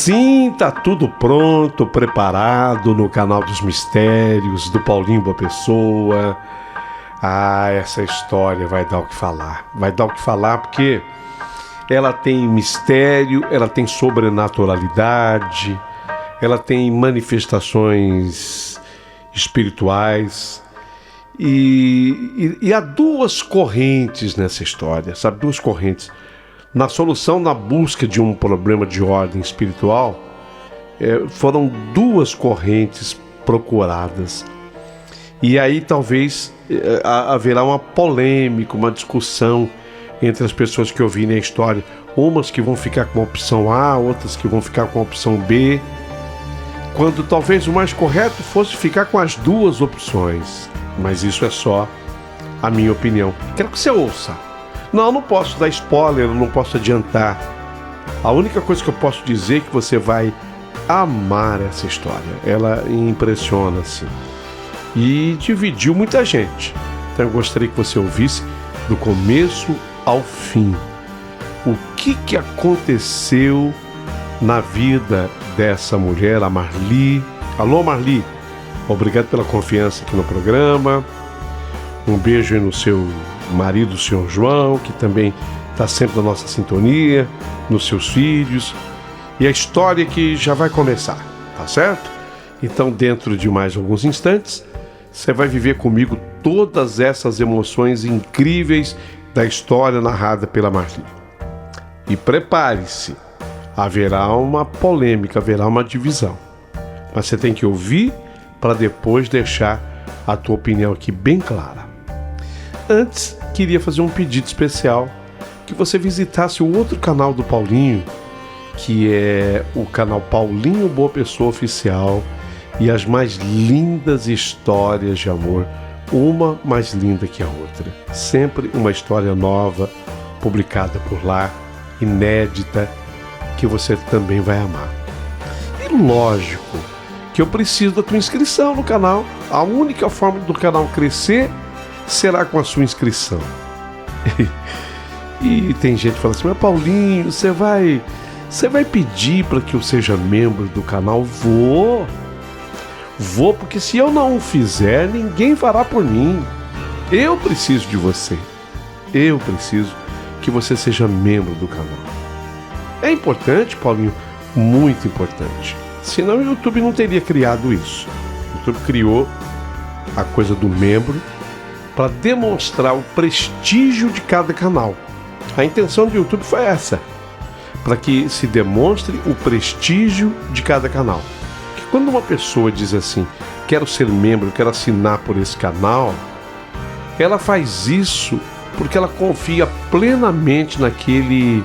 Sim, tá tudo pronto, preparado no canal dos Mistérios, do Paulinho Boa Pessoa. Essa história vai dar o que falar. Vai dar o que falar porque ela tem mistério, ela tem sobrenaturalidade, ela tem manifestações espirituais. E há duas correntes nessa história, sabe? Duas correntes. Na solução, na busca de um problema de ordem espiritual, foram duas correntes procuradas. E aí talvez haverá uma polêmica, uma discussão entre as pessoas que ouvirem a história. Umas que vão ficar com a opção A, outras que vão ficar com a opção B. Quando talvez o mais correto fosse ficar com as duas opções. Mas isso é só a minha opinião. Quero que você ouça. Não posso dar spoiler, eu não posso adiantar. A única coisa que eu posso dizer é que você vai amar essa história. Ela impressiona, assim. E dividiu muita gente. Então eu gostaria que você ouvisse do começo ao fim. O que aconteceu na vida dessa mulher, a Marli. Alô, Marli. Obrigado pela confiança aqui no programa. Um beijo aí no seu marido, o senhor João, que também está sempre na nossa sintonia, nos seus filhos. E a história que já vai começar, tá certo? Então, dentro de mais alguns instantes, você vai viver comigo todas essas emoções incríveis da história narrada pela Marli. E prepare-se, haverá uma polêmica, haverá uma divisão. Mas você tem que ouvir para depois deixar a tua opinião aqui bem clara. Antes, queria fazer um pedido especial, que você visitasse o outro canal do Paulinho, que é o canal Paulinho Boa Pessoa Oficial, e as mais lindas histórias de amor, uma mais linda que a outra. Sempre uma história nova, publicada por lá, inédita, que você também vai amar. E lógico que eu preciso da tua inscrição no canal. A única forma do canal crescer será com a sua inscrição. E tem gente que fala assim: mas Paulinho, você vai pedir para que eu seja membro do canal? Vou, porque se eu não o fizer, ninguém fará por mim. Eu preciso de você. Eu preciso que você seja membro do canal. É importante, Paulinho? Muito importante. Senão o YouTube não teria criado isso. O YouTube criou a coisa do membro para demonstrar o prestígio de cada canal. A intenção do YouTube foi essa, para que se demonstre o prestígio de cada canal. Porque quando uma pessoa diz assim: quero ser membro, quero assinar por esse canal, ela faz isso porque ela confia plenamente naquele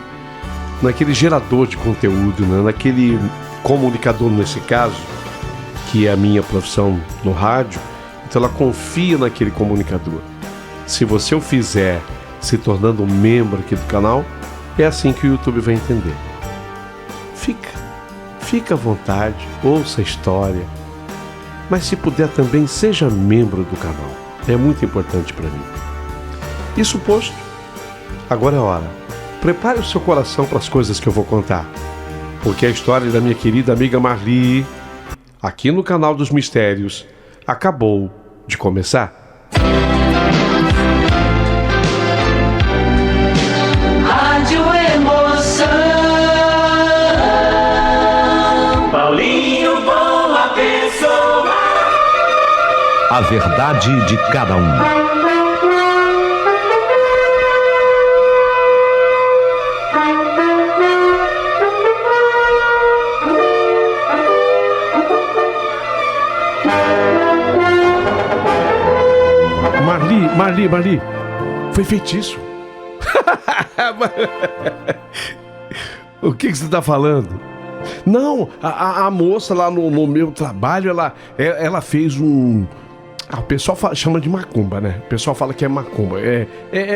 gerador de conteúdo, né? Naquele comunicador, nesse caso, que é a minha profissão no rádio. Então ela confia naquele comunicador. Se você o fizer se tornando um membro aqui do canal, é assim que o YouTube vai entender. Fica à vontade, ouça a história, mas se puder também, seja membro do canal. É muito importante para mim. Isso posto, agora é hora. Prepare o seu coração para as coisas que eu vou contar, porque a história da minha querida amiga Marli, aqui no canal dos Mistérios, acabou de começar. Rádio Emoção, Paulinho Boa Pessoa. A verdade de cada um. Marli, foi feitiço. O que você está falando? Não, a moça lá no meu trabalho, ela fez um... O pessoal chama de macumba, né? O pessoal fala que é macumba.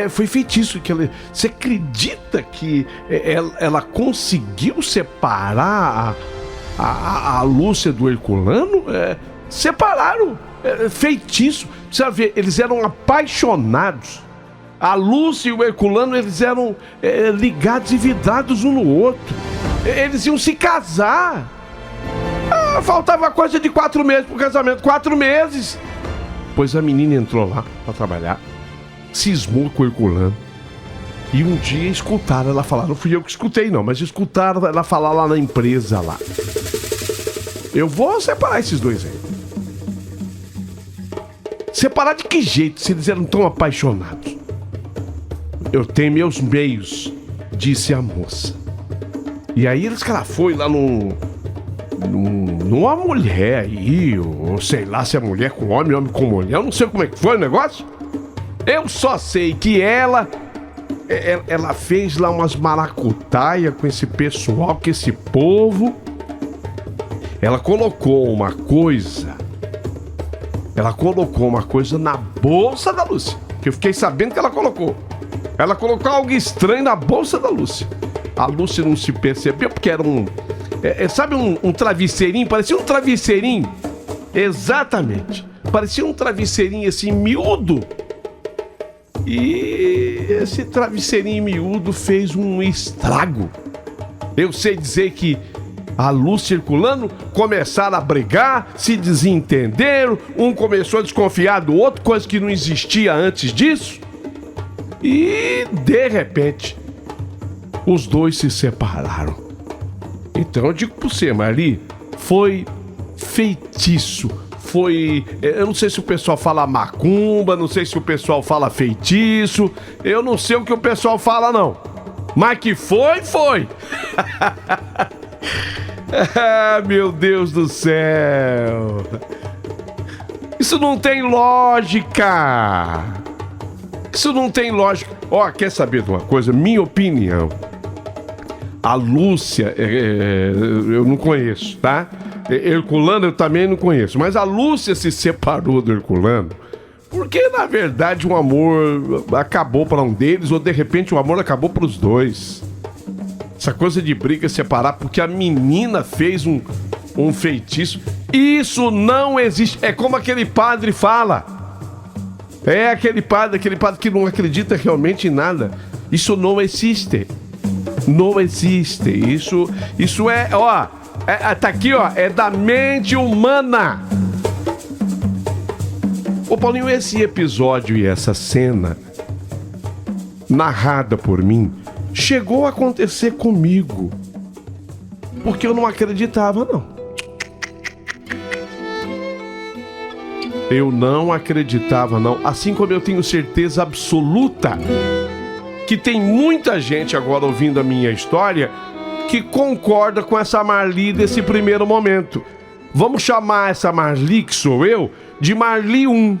Foi feitiço que ela... Você acredita que ela conseguiu separar a Lúcia do Herculano? Separaram. Feitiço. Você vê, eles eram apaixonados. A Lúcia e o Herculano, eles eram ligados e vidrados um no outro. Eles iam se casar. Faltava coisa de 4 meses pro casamento. 4 meses. Pois a menina entrou lá pra trabalhar, cismou com o Herculano. E um dia escutaram ela falar. Não fui eu que escutei não, mas escutaram ela falar lá na empresa lá: eu vou separar esses dois aí. Separar de que jeito, se eles eram tão apaixonados? Eu tenho meus meios, disse a moça. E aí eles, cara, foi lá numa mulher aí, ou sei lá se é mulher com homem, homem com mulher, eu não sei como é que foi o negócio. Eu só sei que ela fez lá umas maracutaia com esse pessoal, com esse povo. Ela colocou uma coisa na bolsa da Lúcia, que eu fiquei sabendo que ela colocou algo estranho na bolsa da Lúcia. A Lúcia não se percebeu porque era sabe um travesseirinho? Parecia um travesseirinho. Exatamente. Parecia um travesseirinho assim, miúdo. E esse travesseirinho miúdo fez um estrago. Eu sei dizer que a Lúcia e Herculano começaram a brigar, se desentenderam, um começou a desconfiar do outro, coisa que não existia antes disso. E, de repente, os dois se separaram. Então eu digo pra você, Marli, foi feitiço. Eu não sei se o pessoal fala macumba, não sei se o pessoal fala feitiço, eu não sei o que o pessoal fala não. Mas que foi. Ah, meu Deus do céu. Isso não tem lógica. Ó, quer saber de uma coisa? Minha opinião. A Lúcia, eu não conheço, tá? Herculano eu também não conheço. Mas a Lúcia se separou do Herculano porque, na verdade, o amor acabou para um deles, ou de repente o amor acabou para os dois. Essa coisa de briga, separar porque a menina fez um feitiço. Isso não existe. É como aquele padre fala. É aquele padre que não acredita realmente em nada. Isso não existe. Não existe. Isso é, ó, tá aqui, ó, é da mente humana. Ô Paulinho, esse episódio e essa cena narrada por mim chegou a acontecer comigo, porque eu não acreditava, não. Eu não acreditava, não. Assim como eu tenho certeza absoluta que tem muita gente agora ouvindo a minha história que concorda com essa Marli desse primeiro momento. Vamos chamar essa Marli, que sou eu, de Marli 1.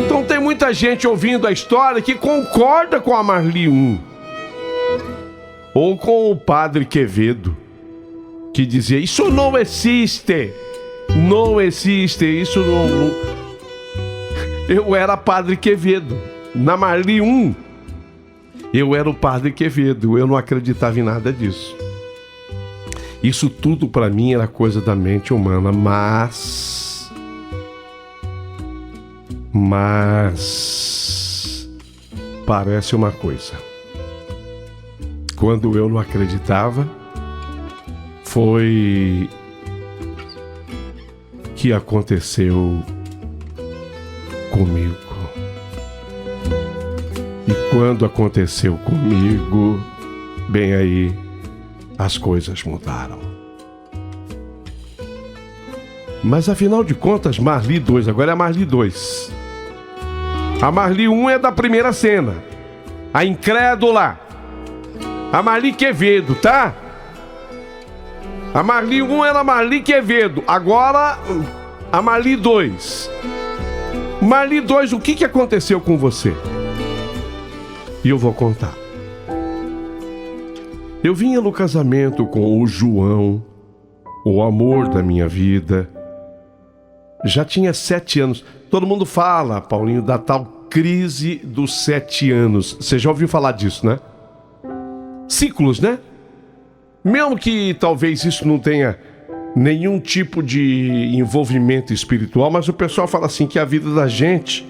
Então tem muita gente ouvindo a história que concorda com a Marli 1. Ou com o padre Quevedo, que dizia: isso não existe. Não existe, isso não... Eu era padre Quevedo. Na Marli 1, eu era o padre Quevedo. Eu não acreditava em nada disso. Isso tudo pra mim era coisa da mente humana, mas parece uma coisa. Quando eu não acreditava, foi que aconteceu comigo. E quando aconteceu comigo, bem aí, as coisas mudaram. Mas afinal de contas, Marli 2, agora é a Marli 2. A Marli 1 é da primeira cena, a incrédula, a Marli Quevedo, tá? A Marli 1 era a Marli Quevedo. Agora, a Marli 2. Marli 2, o que aconteceu com você? E eu vou contar. Eu vinha no casamento com o João, o amor da minha vida. Já tinha 7 anos. Todo mundo fala, Paulinho, da tal crise dos 7 anos. Você já ouviu falar disso, né? Ciclos, né? Mesmo que talvez isso não tenha nenhum tipo de envolvimento espiritual, mas o pessoal fala assim que a vida da gente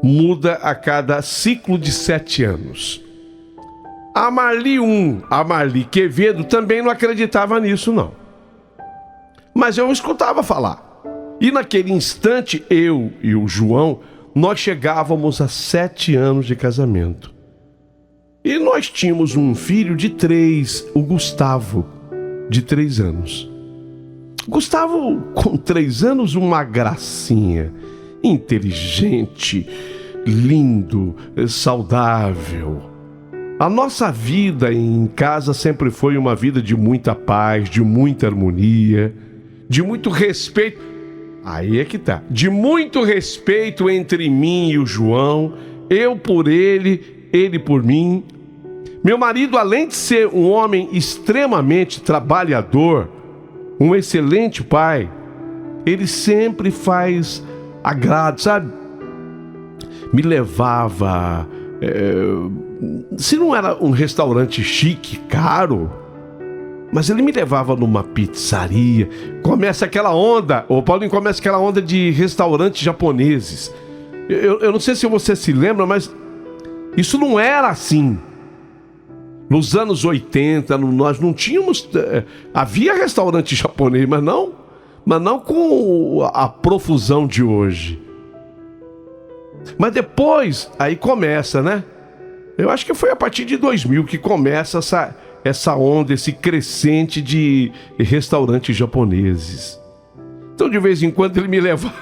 muda a cada ciclo de 7 anos. A Marli Quevedo também não acreditava nisso, não. Mas eu escutava falar. E naquele instante, eu e o João, nós chegávamos a 7 anos de casamento. E nós tínhamos um filho de 3, o Gustavo, de 3 anos. Gustavo, com 3 anos, uma gracinha, inteligente, lindo, saudável. A nossa vida em casa sempre foi uma vida de muita paz, de muita harmonia, de muito respeito. Aí é que tá. De muito respeito entre mim e o João, eu por ele, ele por mim. Meu marido, além de ser um homem extremamente trabalhador, um excelente pai, ele sempre faz agrado, sabe? Me levava... se não era um restaurante chique, caro, mas ele me levava numa pizzaria. Começa aquela onda, o Paulinho, começa aquela onda de restaurantes japoneses. Eu não sei se você se lembra, mas isso não era assim. Nos anos 80, nós não tínhamos... havia restaurante japonês, mas não com a profusão de hoje. Mas depois, aí começa, né? Eu acho que foi a partir de 2000 que começa essa onda, esse crescente de restaurantes japoneses. Então, de vez em quando, ele me levava...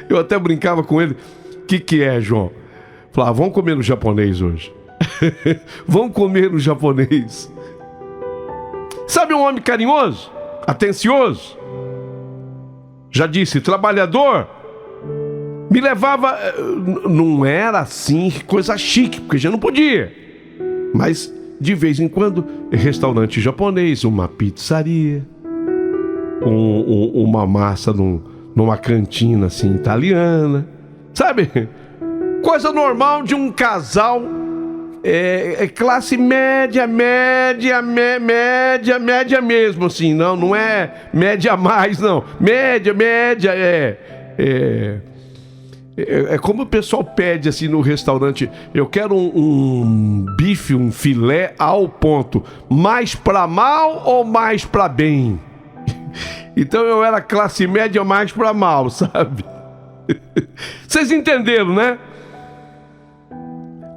Eu até brincava com ele. O que é, João? Falava, vamos comer no japonês hoje. Vamos comer no japonês. Sabe um homem carinhoso? Atencioso? Já disse, trabalhador? Me levava, não era assim, coisa chique, porque já não podia. Mas, de vez em quando, restaurante japonês, uma pizzaria, uma massa numa cantina, assim, italiana. Sabe? Coisa normal de um casal, classe média mesmo, assim. Não é média mais, não. Média, É como o pessoal pede assim no restaurante. Eu quero um bife, um filé ao ponto. Mais pra mal ou mais pra bem? Então eu era classe média mais pra mal, sabe? Vocês entenderam, né?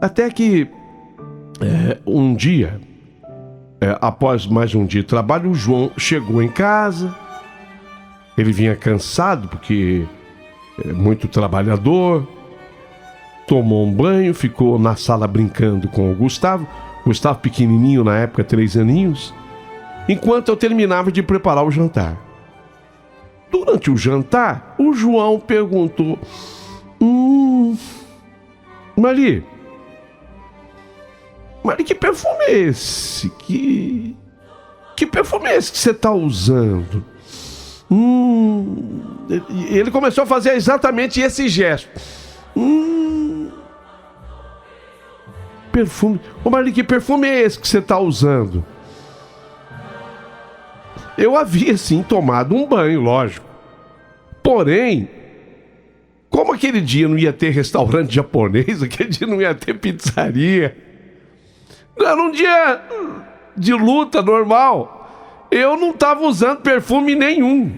Até que um dia, após mais um dia de trabalho, o João chegou em casa. Ele vinha cansado porque... muito trabalhador, tomou um banho, ficou na sala brincando com o Gustavo pequenininho na época, 3 aninhos, enquanto eu terminava de preparar o jantar. Durante o jantar, o João perguntou: Marli, que perfume é esse? Que perfume é esse que você está usando? Ele começou a fazer exatamente esse gesto. Perfume. Ô Marli, que perfume é esse que você está usando? Eu havia sim tomado um banho, lógico. Porém, como aquele dia não ia ter restaurante japonês, aquele dia não ia ter pizzaria, era um dia de luta normal. Eu não estava usando perfume nenhum.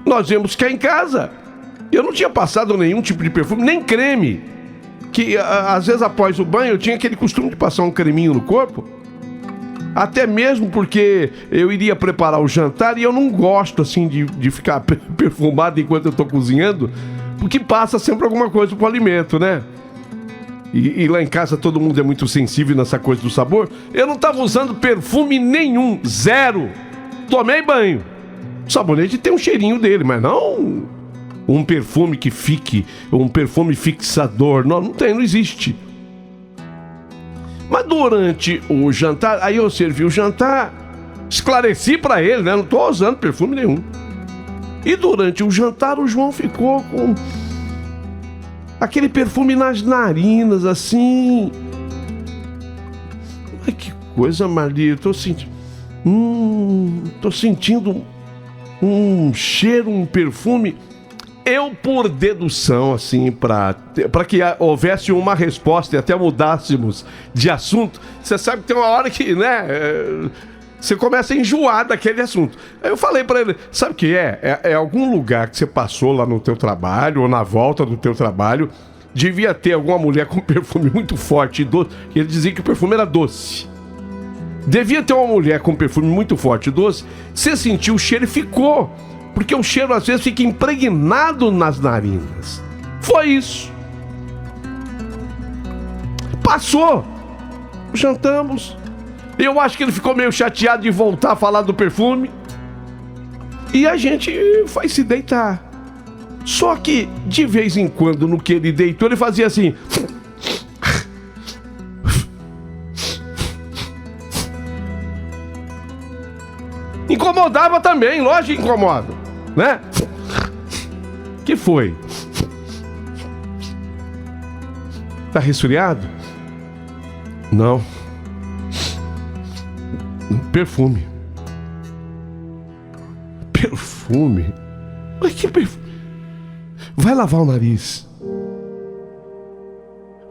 Nós íamos ficar em casa. Eu não tinha passado nenhum tipo de perfume, nem creme. Que às vezes após o banho eu tinha aquele costume de passar um creminho no corpo. Até mesmo porque eu iria preparar o jantar e eu não gosto assim de ficar perfumado enquanto eu estou cozinhando, porque passa sempre alguma coisa pro alimento, né? E lá em casa todo mundo é muito sensível nessa coisa do sabor. Eu não estava usando perfume nenhum, zero. Tomei banho. O sabonete tem um cheirinho dele, mas não um perfume que fique, um perfume fixador. Não tem, não existe. Mas durante o jantar, aí eu servi o jantar, esclareci pra ele, né? Não tô usando perfume nenhum. E durante o jantar o João ficou com aquele perfume nas narinas, assim. Ai, que coisa, Marli, eu tô sentindo... tô sentindo um cheiro, um perfume. Eu, por dedução, assim, para que houvesse uma resposta e até mudássemos de assunto, você sabe que tem uma hora que, né, você começa a enjoar daquele assunto. Aí eu falei para ele, sabe o que é? É algum lugar que você passou lá no teu trabalho ou na volta do teu trabalho, devia ter alguma mulher com perfume muito forte e doce, e ele dizia que o perfume era doce. Devia ter uma mulher com perfume muito forte e doce, você sentiu o cheiro e ficou. Porque o cheiro às vezes fica impregnado nas narinas. Foi isso. Passou. Jantamos. Eu acho que ele ficou meio chateado de voltar a falar do perfume. E a gente foi se deitar. Só que, de vez em quando, no que ele deitou, ele fazia assim. Incomodava também, lógico que incomoda. Né? Que foi? Tá resfriado? Não. Perfume. Perfume? Mas que perfume? Vai lavar o nariz.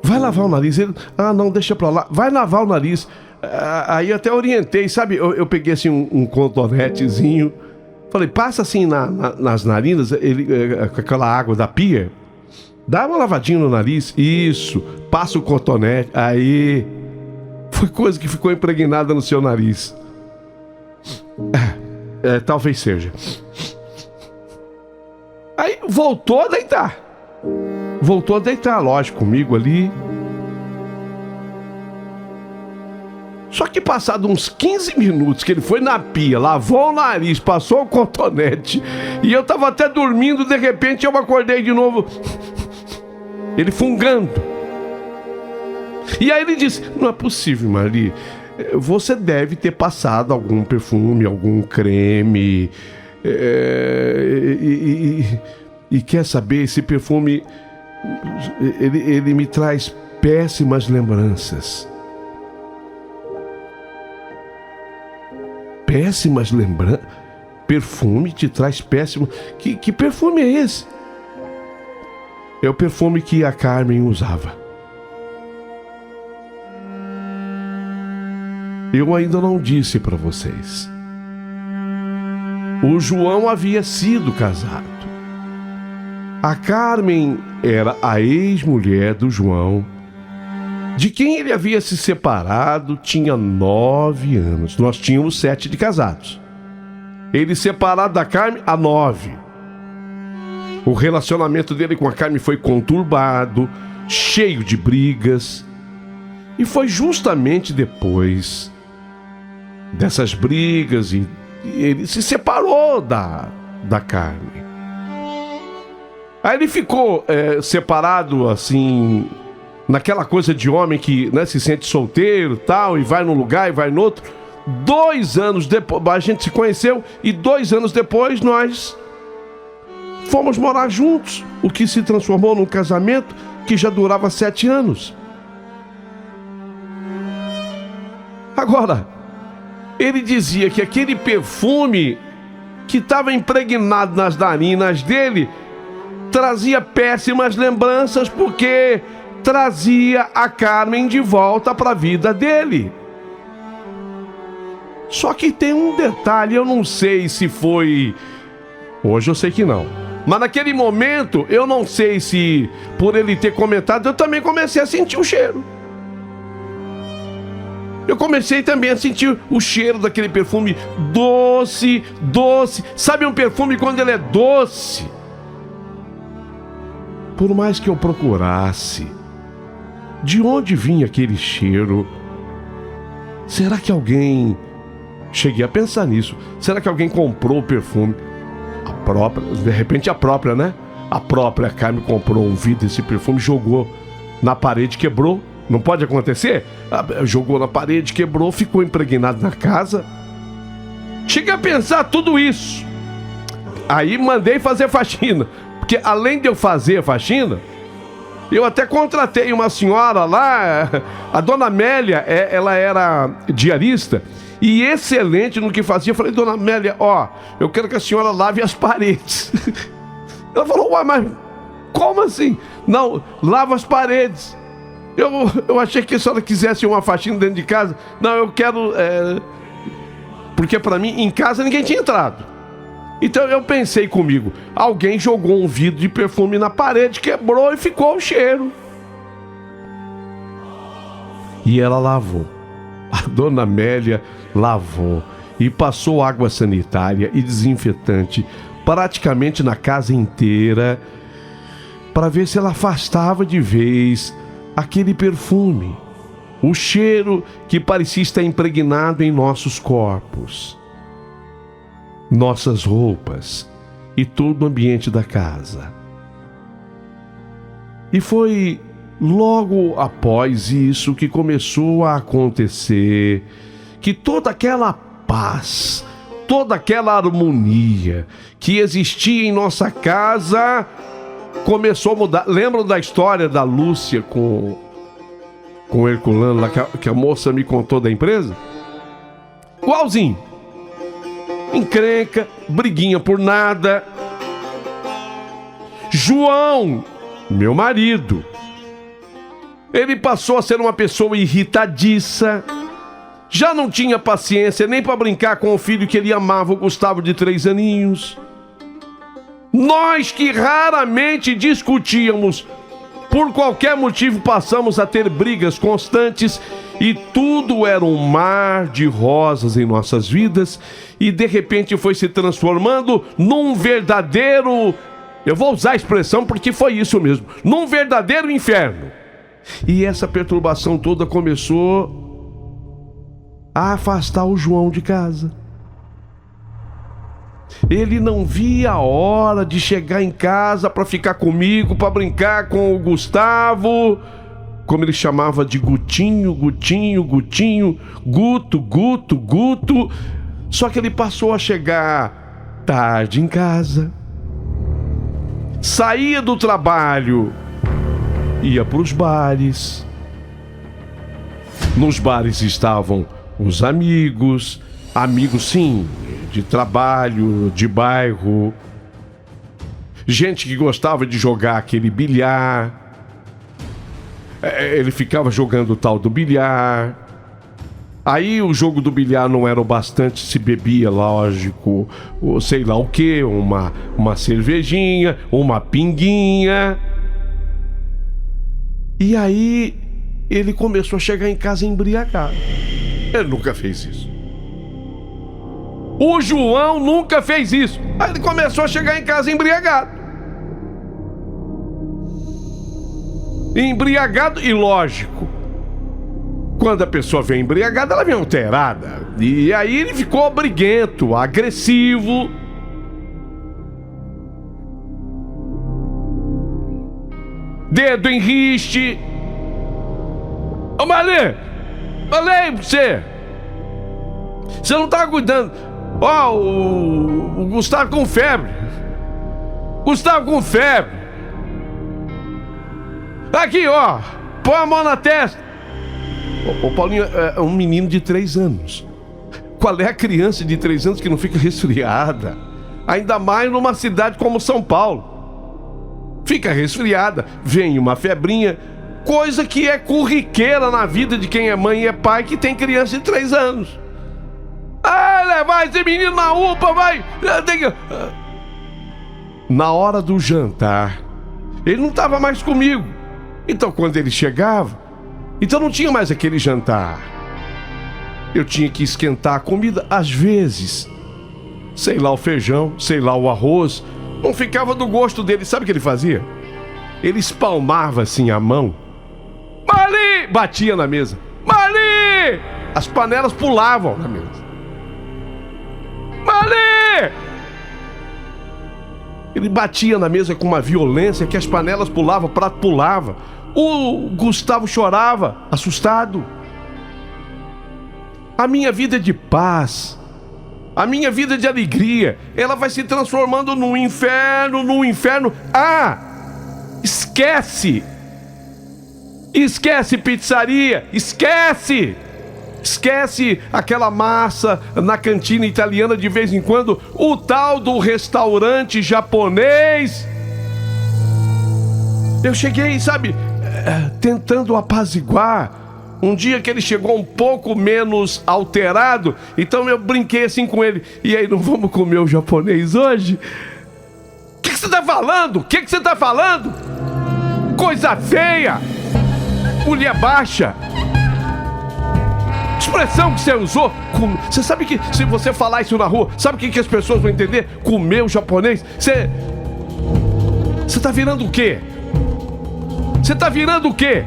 Vai lavar o nariz. Ele, não, deixa pra lá. Vai lavar o nariz. Aí eu até orientei, sabe? Eu peguei assim um cotonetezinho. Falei, passa assim nas narinas, com aquela água da pia. Dá uma lavadinha no nariz. Isso. Passa o cotonete. Aí. Foi coisa que ficou impregnada no seu nariz. Talvez seja. Aí voltou a deitar. Voltou a deitar, lógico, comigo ali. Só que passado uns 15 minutos que ele foi na pia, lavou o nariz, passou o cotonete, e eu tava até dormindo, de repente eu acordei de novo. Ele fungando. E aí ele disse, não é possível, Marli, você deve ter passado algum perfume, algum creme, e quer saber, esse perfume, ele me traz péssimas lembranças. Péssimas lembranças? Perfume te traz péssimo. Que perfume é esse? É o perfume que a Carmen usava. Eu ainda não disse para vocês. O João havia sido casado. A Carmen era a ex-mulher do João, de quem ele havia se separado, tinha 9 anos. Nós tínhamos 7 de casados. Ele separado da Carmen há 9. O relacionamento dele com a Carmen foi conturbado, cheio de brigas. E foi justamente depois dessas brigas e ele se separou da Carmen. Aí ele ficou separado assim, naquela coisa de homem que, né, se sente solteiro tal, e vai num lugar e vai no outro. 2 anos depois, a gente se conheceu e 2 anos depois nós fomos morar juntos, o que se transformou num casamento que já durava 7 anos. Agora, ele dizia que aquele perfume que estava impregnado nas narinas dele trazia péssimas lembranças, porque trazia a Carmen de volta para a vida dele. Só que tem um detalhe, eu não sei se foi... Hoje eu sei que não. Mas naquele momento, eu não sei se, por ele ter comentado, eu também comecei a sentir o cheiro. Eu comecei também a sentir o cheiro daquele perfume doce, doce. Sabe um perfume quando ele é doce? Por mais que eu procurasse, de onde vinha aquele cheiro? Será que alguém... Cheguei a pensar nisso. Será que alguém comprou o perfume? A própria, de repente a própria, né? A própria Carmen comprou um vidro desse perfume, jogou na parede, quebrou. Não pode acontecer? Jogou na parede, quebrou, ficou impregnado na casa. Cheguei a pensar tudo isso. Aí mandei fazer faxina. Porque além de eu fazer a faxina, eu até contratei uma senhora lá, a dona Amélia, ela era diarista e excelente no que fazia. Eu falei, dona Amélia, ó, eu quero que a senhora lave as paredes. Ela falou: ué, mas como assim? Não, lava as paredes. Eu achei que a senhora quisesse uma faxina dentro de casa. Não, eu quero... Porque para mim, em casa ninguém tinha entrado. Então eu pensei comigo, alguém jogou um vidro de perfume na parede, quebrou e ficou o cheiro. E ela lavou. A dona Amélia lavou e passou água sanitária e desinfetante praticamente na casa inteira para ver se ela afastava de vez aquele perfume, o cheiro que parecia estar impregnado em nossos corpos, nossas roupas e todo o ambiente da casa. E foi logo após isso que começou a acontecer que toda aquela paz, toda aquela harmonia que existia em nossa casa começou a mudar. Lembram da história da Lúcia com o Herculano, lá que a moça me contou da empresa? Igualzinho. Encrenca, briguinha por nada. João, meu marido, ele passou a ser uma pessoa irritadiça. Já não tinha paciência nem para brincar com o filho que ele amava, o Gustavo, de 3 aninhos. Nós que raramente discutíamos, por qualquer motivo passamos a ter brigas constantes e tudo era um mar de rosas em nossas vidas e de repente foi se transformando num verdadeiro, eu vou usar a expressão porque foi isso mesmo, num verdadeiro inferno. E essa perturbação toda começou a afastar o João de casa. Ele não via a hora de chegar em casa para ficar comigo, para brincar com o Gustavo, como ele chamava de Gutinho, Gutinho, Gutinho, Guto, Guto, Guto. Só que ele passou a chegar tarde em casa, saía do trabalho, ia para os bares. Nos bares estavam os amigos sim, de trabalho, de bairro, gente que gostava de jogar aquele bilhar. Ele ficava jogando o tal do bilhar. Aí o jogo do bilhar não era o bastante, se bebia, lógico, ou sei lá o que, uma cervejinha, uma pinguinha. E aí ele começou a chegar em casa embriagado. Ele nunca fez isso. O João nunca fez isso. Aí ele começou a chegar em casa embriagado. Embriagado e lógico. Quando a pessoa vem embriagada, ela vem alterada. E aí ele ficou briguento, agressivo. Dedo em riste. Ô Malê! Falei pra você! Você não tá cuidando. Ó, o Gustavo com febre. Gustavo com febre. Aqui, ó. Põe a mão na testa. O Paulinho é um menino de 3 anos. Qual é a criança de 3 anos que não fica resfriada? Ainda mais numa cidade como São Paulo. Fica resfriada, vem uma febrinha, coisa que é corriqueira na vida de quem é mãe e é pai que tem criança de 3 anos. Levar esse menino na UPA, vai! Na hora do jantar, ele não estava mais comigo. Então quando ele chegava, então não tinha mais aquele jantar. Eu tinha que esquentar a comida às vezes. Sei lá o feijão, sei lá o arroz. Não ficava do gosto dele. Sabe o que ele fazia? Ele espalmava assim a mão. Mali! Batia na mesa. Mali! As panelas pulavam na mesa. Mali! Ele batia na mesa com uma violência que as panelas pulavam, o prato pulava. O Gustavo chorava, assustado. A minha vida de paz, a minha vida de alegria, ela vai se transformando num inferno, num inferno. Esquece! Esquece pizzaria, esquece! Esquece aquela massa na cantina italiana de vez em quando, o tal do restaurante japonês. Eu cheguei, sabe, tentando apaziguar. Um dia que ele chegou um pouco menos alterado, então eu brinquei assim com ele. E aí, não vamos comer o japonês hoje? O que você tá falando? O que você tá falando? Coisa feia! Mulher baixa! Expressão que você usou. Você sabe que se você falar isso na rua, sabe o que as pessoas vão entender? Comer o japonês? Você tá virando o quê? Você tá virando o quê?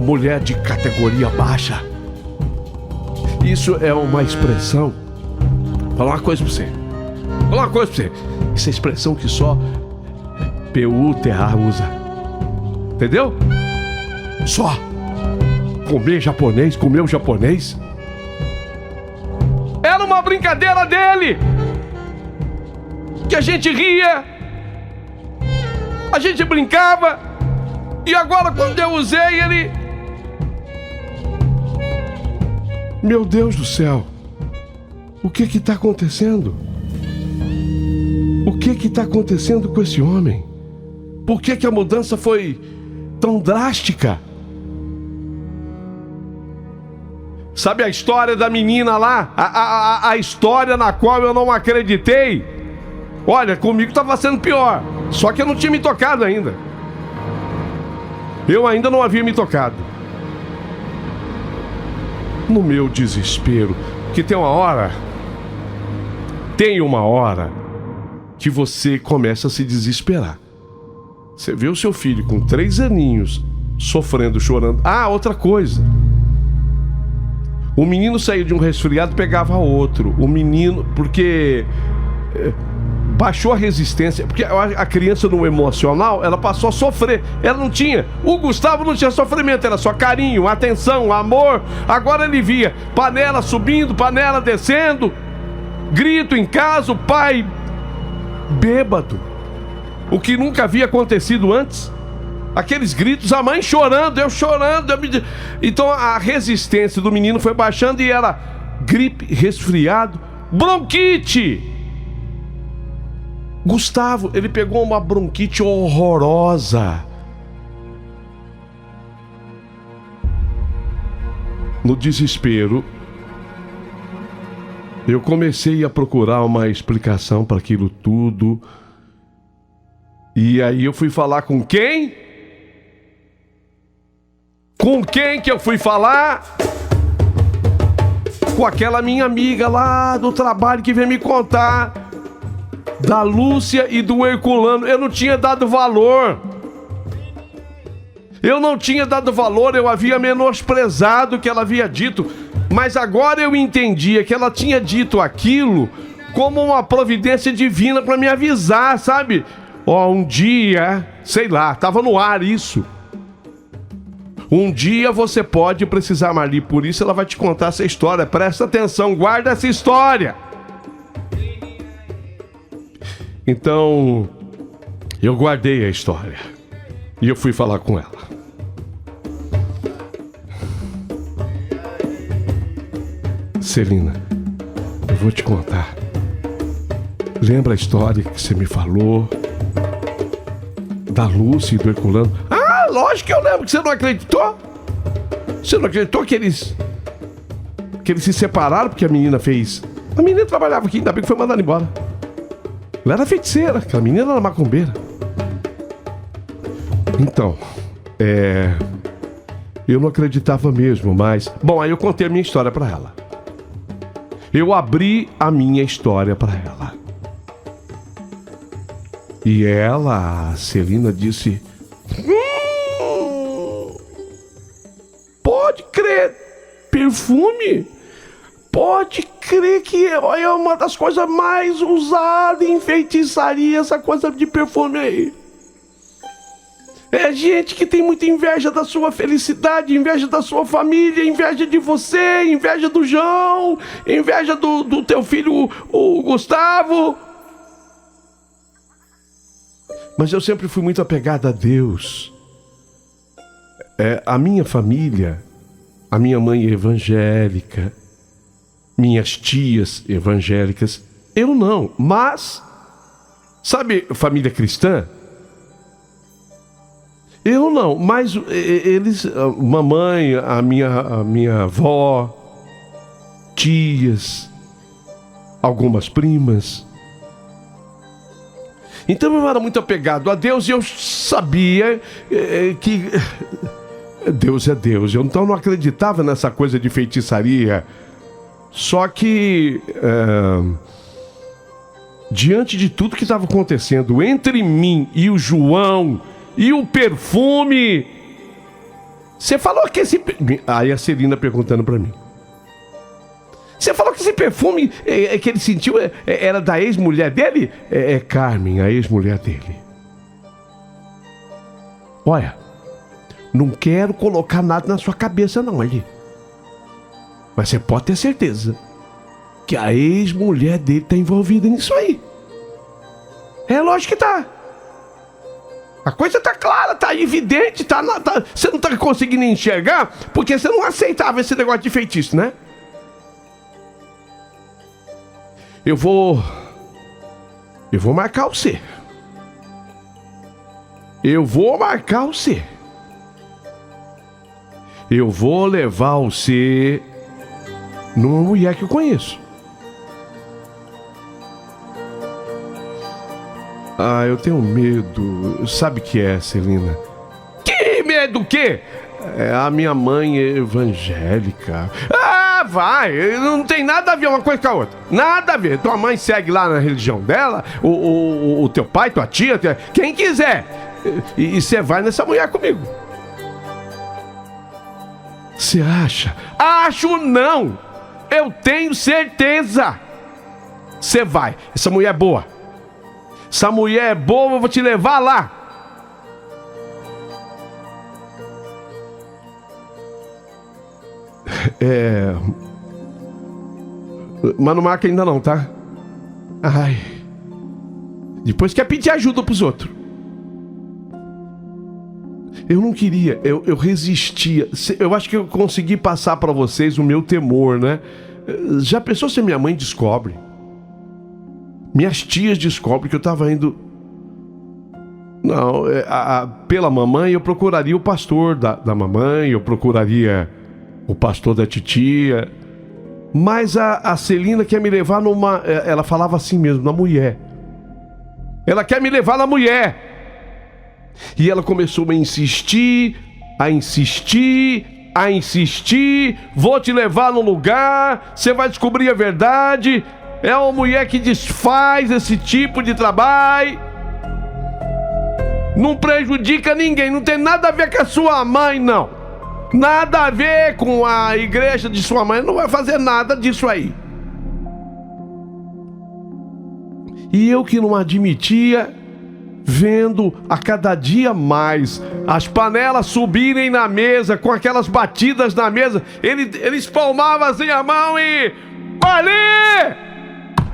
Mulher de categoria baixa. Isso é uma expressão. Vou falar uma coisa pra você. Essa é expressão que só PUTA usa. Entendeu? Só. Comer o japonês. Era uma brincadeira dele. Que a gente ria. A gente brincava. E agora, quando eu usei, ele... Meu Deus do céu. O que está acontecendo? O que está acontecendo com esse homem? Por que a mudança foi tão drástica? Sabe a história da menina lá? A história na qual eu não acreditei? Olha, comigo estava sendo pior. Só que eu não tinha me tocado ainda. Eu ainda não havia me tocado. No meu desespero, que tem uma hora que você começa a se desesperar. Você vê o seu filho com 3 aninhos sofrendo, chorando. Ah, outra coisa. O menino saía de um resfriado e pegava outro. O menino, porque baixou a resistência, porque a criança no emocional, ela passou a sofrer. Ela não tinha, o Gustavo não tinha sofrimento, era só carinho, atenção, amor. Agora ele via panela subindo, panela descendo, grito em casa, o pai bêbado, o que nunca havia acontecido antes. Aqueles gritos, a mãe chorando, eu chorando. Então a resistência do menino foi baixando e era gripe, resfriado, bronquite. Gustavo, ele pegou uma bronquite horrorosa. No desespero, eu comecei a procurar uma explicação para aquilo tudo. E aí eu fui falar com quem? Com quem que eu fui falar? Com aquela minha amiga lá do trabalho que veio me contar da Lúcia e do Herculano. Eu não tinha dado valor. Eu havia menosprezado o que ela havia dito. Mas agora eu entendia que ela tinha dito aquilo como uma providência divina para me avisar, sabe? Um dia, sei lá, tava no ar isso. Um dia você pode precisar, Marli, por isso ela vai te contar essa história. Presta atenção, guarda essa história. Então, eu guardei a história e eu fui falar com ela. Celina, eu vou te contar. Lembra a história que você me falou? Da Lúcia e do Herculano? Ah, lógico que eu lembro, que você não acreditou. Você não acreditou que eles se separaram porque a menina fez... A menina trabalhava aqui, ainda bem que foi mandada embora. Ela era feiticeira, aquela menina era macumbeira. Então, eu não acreditava mesmo, mas... Bom, aí eu contei a minha história pra ela. Eu abri a minha história pra ela. E ela, a Celina, disse... Pode crer, perfume? Pode crer que é uma das coisas mais usadas em feitiçaria, essa coisa de perfume aí. É gente que tem muita inveja da sua felicidade, inveja da sua família, inveja de você, inveja do João, inveja do teu filho, o Gustavo. Mas eu sempre fui muito apegado a Deus. A minha família, a minha mãe é evangélica, minhas tias evangélicas, eu não, mas Sabe, família cristã? Eu não, mas eles, mamãe, a minha avó, tias, algumas primas. Então eu era muito apegado a Deus e eu sabia que Deus é Deus. Eu então não acreditava nessa coisa de feitiçaria. Só que diante de tudo que estava acontecendo entre mim e o João e o perfume, você falou que esse... Aí a Celina perguntando pra mim, você falou que esse perfume que ele sentiu era da ex-mulher dele? É Carmen, a ex-mulher dele. Olha, não quero colocar nada na sua cabeça não, ali. Mas você pode ter certeza que a ex-mulher dele tá envolvida nisso aí. É lógico que tá. A coisa tá clara, tá evidente, você não tá conseguindo enxergar porque você não aceitava esse negócio de feitiço, né? Eu vou marcar você. Eu vou marcar você. Eu vou levar você numa mulher que eu conheço. Ah, eu tenho medo. Sabe o que é, Celina? Que medo o quê? É a minha mãe evangélica. Ah, vai! Não tem nada a ver uma coisa com a outra. Nada a ver. Tua mãe segue lá na religião dela, o teu pai, tua tia, quem quiser. E você vai nessa mulher comigo. Você acha? Acho não! Eu tenho certeza! Você vai. Essa mulher é boa. Essa mulher é boa, eu vou te levar lá. Mas não marca ainda não, tá? Ai. Depois quer pedir ajuda pros outros. Eu não queria, eu resistia. Eu acho que eu consegui passar pra vocês o meu temor, né? Já pensou se minha mãe descobre? Minhas tias descobrem que eu tava indo... Não, pela mamãe eu procuraria o pastor da mamãe, eu procuraria o pastor da titia. Mas a Celina quer me levar numa... Ela falava assim mesmo, na mulher. Ela quer me levar na mulher. E ela começou a insistir, a insistir, a insistir. Vou te levar no lugar, você vai descobrir a verdade. É uma mulher que desfaz esse tipo de trabalho. Não prejudica ninguém, não tem nada a ver com a sua mãe, não. Nada a ver com a igreja de sua mãe, não vai fazer nada disso aí. E eu que não admitia, vendo a cada dia mais as panelas subirem na mesa, com aquelas batidas na mesa, ele espalmava assim a mão e... Marli!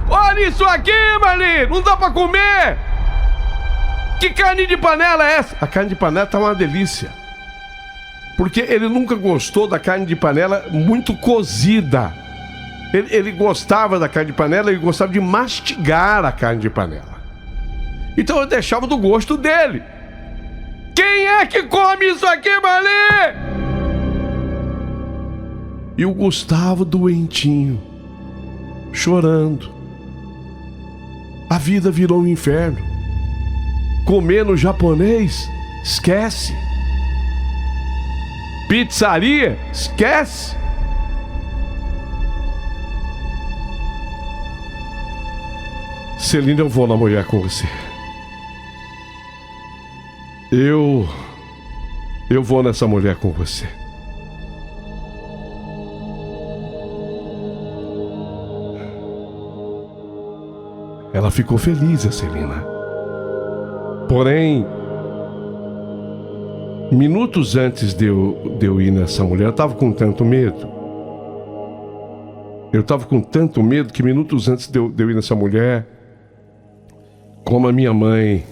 Olha isso aqui, Marli! Não dá pra comer! Que carne de panela é essa? A carne de panela tá uma delícia. Porque ele nunca gostou da carne de panela muito cozida. Ele gostava da carne de panela, ele gostava de mastigar a carne de panela. Então eu deixava do gosto dele. Quem é que come isso aqui, Marli? E o Gustavo doentinho, chorando. A vida virou um inferno. Comer no japonês, esquece. Pizzaria, esquece. Celina, eu vou na mulher com você. Eu vou nessa mulher com você. Ela ficou feliz, a Celina. Porém, minutos antes de eu ir nessa mulher, eu estava com tanto medo. Eu estava com tanto medo que minutos antes de eu ir nessa mulher, como a minha mãe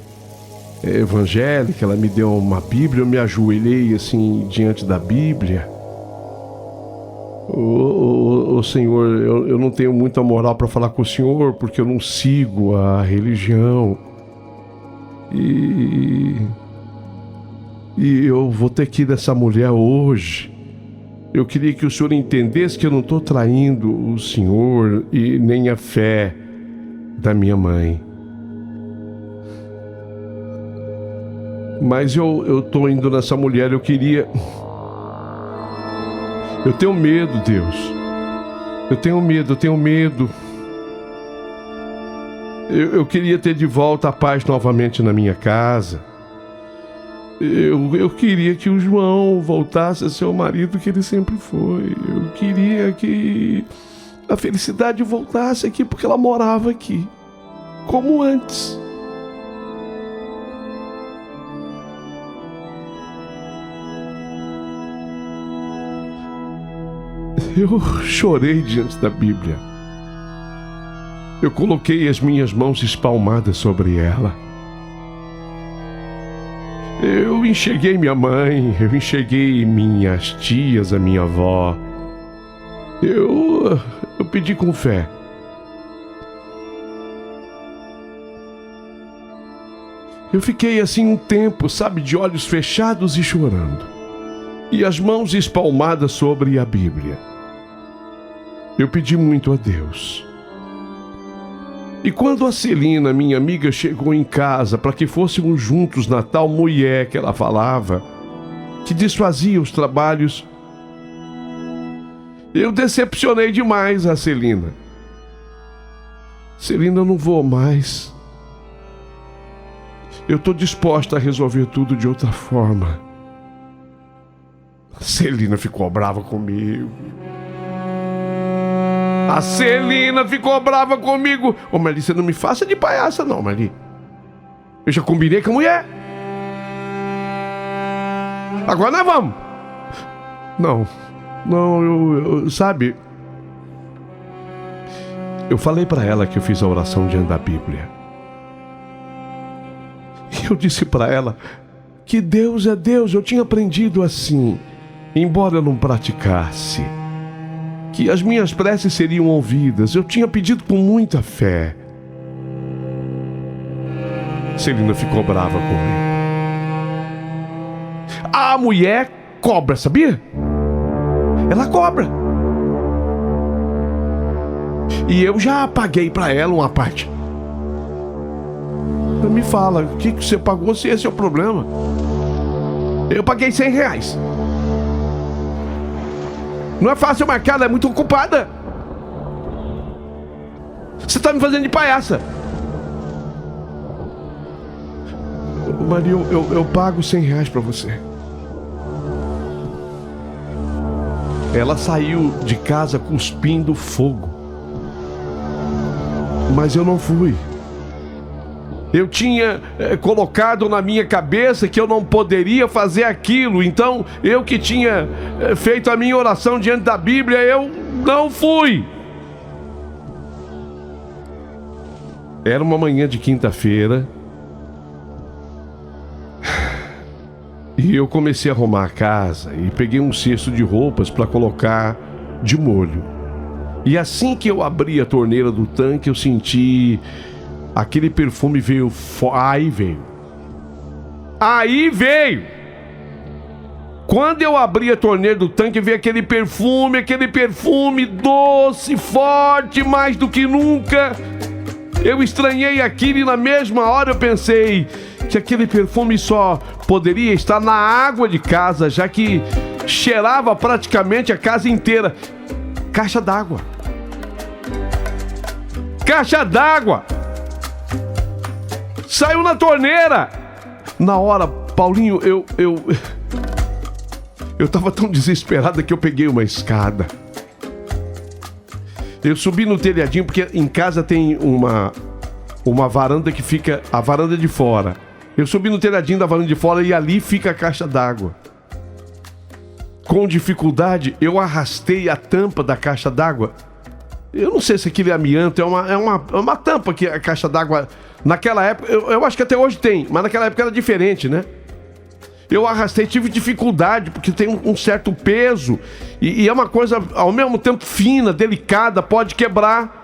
é evangélica, ela me deu uma Bíblia, eu me ajoelhei assim diante da Bíblia. Ô Senhor, eu não tenho muita moral para falar com o Senhor, porque eu não sigo a religião. E eu vou ter que ir nessa mulher hoje. Eu queria que o senhor entendesse que eu não estou traindo o senhor e nem a fé da minha mãe. Mas eu estou indo nessa mulher, eu queria... Eu tenho medo, Deus. Eu tenho medo. Eu queria ter de volta a paz novamente na minha casa. Eu queria que o João voltasse a ser o marido que ele sempre foi. Eu queria que a felicidade voltasse aqui, porque ela morava aqui, como antes. Eu chorei diante da Bíblia. Eu coloquei as minhas mãos espalmadas sobre ela. Eu enxerguei minha mãe, eu enxerguei minhas tias, a minha avó. Eu pedi com fé. Eu fiquei assim um tempo, sabe, de olhos fechados e chorando. E as mãos espalmadas sobre a Bíblia. Eu pedi muito a Deus. E quando a Celina, minha amiga, chegou em casa para que fôssemos juntos na tal mulher que ela falava, que desfazia os trabalhos, eu decepcionei demais a Celina. Celina, eu não vou mais. Eu estou disposta a resolver tudo de outra forma. A Celina ficou brava comigo. A Celina ficou brava comigo. Ô, Marli, você não me faça de palhaça não, Marli. Eu já combinei com a mulher. Agora nós vamos. Não, eu sabe, eu falei pra ela que eu fiz a oração diante da Bíblia. E eu disse pra ela que Deus é Deus. Eu tinha aprendido assim, embora eu não praticasse, que as minhas preces seriam ouvidas. Eu tinha pedido com muita fé. Celina ficou brava comigo. A mulher cobra, sabia? Ela cobra. E eu já paguei pra ela uma parte. Me fala, o que você pagou, se esse é o problema? Eu paguei R$100. Não é fácil marcar, ela é muito ocupada. Você tá me fazendo de palhaça. Maria, eu pago R$100 pra você. Ela saiu de casa cuspindo fogo. Mas eu não fui. Eu tinha colocado na minha cabeça que eu não poderia fazer aquilo. Então, eu que tinha feito a minha oração diante da Bíblia, eu não fui. Era uma manhã de quinta-feira. E eu comecei a arrumar a casa e peguei um cesto de roupas para colocar de molho. E assim que eu abri a torneira do tanque, eu senti... aquele perfume veio... Aí veio! Quando eu abri a torneira do tanque, veio aquele perfume doce, forte, mais do que nunca. Eu estranhei aquilo e na mesma hora eu pensei que aquele perfume só poderia estar na água de casa, já que cheirava praticamente a casa inteira. Caixa d'água. Caixa d'água! Saiu na torneira. Na hora, Paulinho, eu tava tão desesperada que eu peguei uma escada. Eu subi no telhadinho, porque em casa tem uma varanda que fica... a varanda de fora. Eu subi no telhadinho da varanda de fora e ali fica a caixa d'água. Com dificuldade, eu arrastei a tampa da caixa d'água. Eu não sei se aquilo é amianto, é uma tampa que a caixa d'água... Naquela época, eu acho que até hoje tem, mas naquela época era diferente, né? Eu arrastei, tive dificuldade, porque tem um certo peso, e é uma coisa ao mesmo tempo fina, delicada, pode quebrar.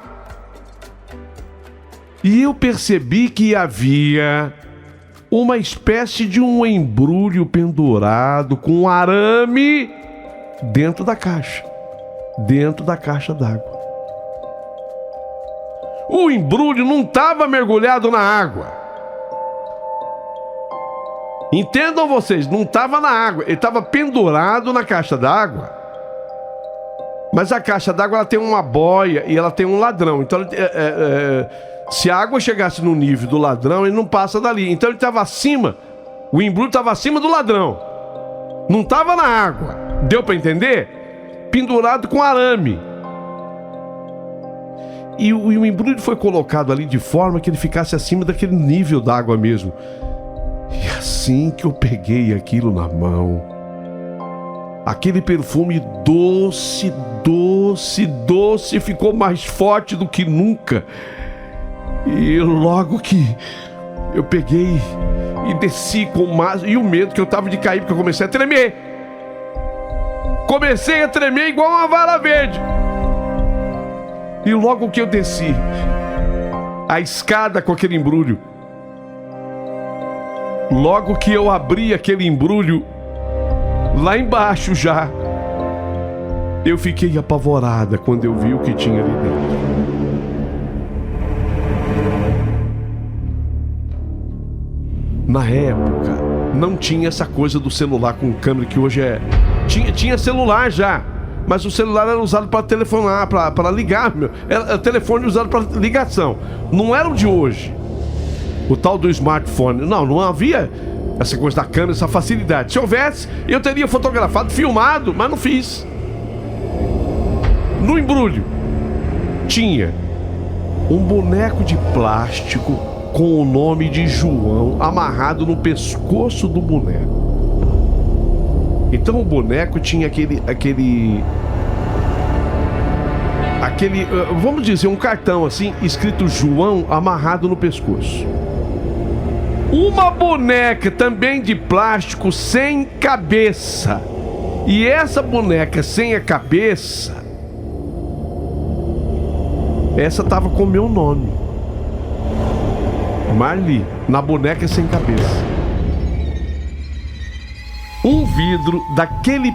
E eu percebi que havia uma espécie de um embrulho pendurado com um arame dentro da caixa d'água. O embrulho não estava mergulhado na água. Entendam vocês, não estava na água, ele estava pendurado na caixa d'água. Mas a caixa d'água ela tem uma boia e ela tem um ladrão. Então, se a água chegasse no nível do ladrão, ele não passa dali. Então ele estava acima, o embrulho estava acima do ladrão. Não estava na água. Deu para entender? Pendurado com arame. E o embrulho foi colocado ali de forma que ele ficasse acima daquele nível d'água mesmo. E assim que eu peguei aquilo na mão, aquele perfume doce, doce, doce ficou mais forte do que nunca. E logo que eu peguei e desci com mais... E o medo que eu tava de cair, porque eu comecei a tremer. Comecei a tremer igual uma vara verde. E logo que eu desci a escada com aquele embrulho, logo que eu abri aquele embrulho, lá embaixo já, eu fiquei apavorada quando eu vi o que tinha ali dentro. Na época, não tinha essa coisa do celular com câmera que hoje é... Tinha celular já, mas o celular era usado para telefonar, para ligar, era telefone usado para ligação. Não era o de hoje, o tal do smartphone. Não havia essa coisa da câmera, essa facilidade. Se houvesse, eu teria fotografado, filmado, mas não fiz. No embrulho tinha um boneco de plástico com o nome de João amarrado no pescoço do boneco. Então o boneco tinha aquele, vamos dizer, um cartão assim, escrito João amarrado no pescoço. Uma boneca também de plástico sem cabeça. E essa boneca sem a cabeça, essa tava com o meu nome, Marli, na boneca sem cabeça. Um vidro daquele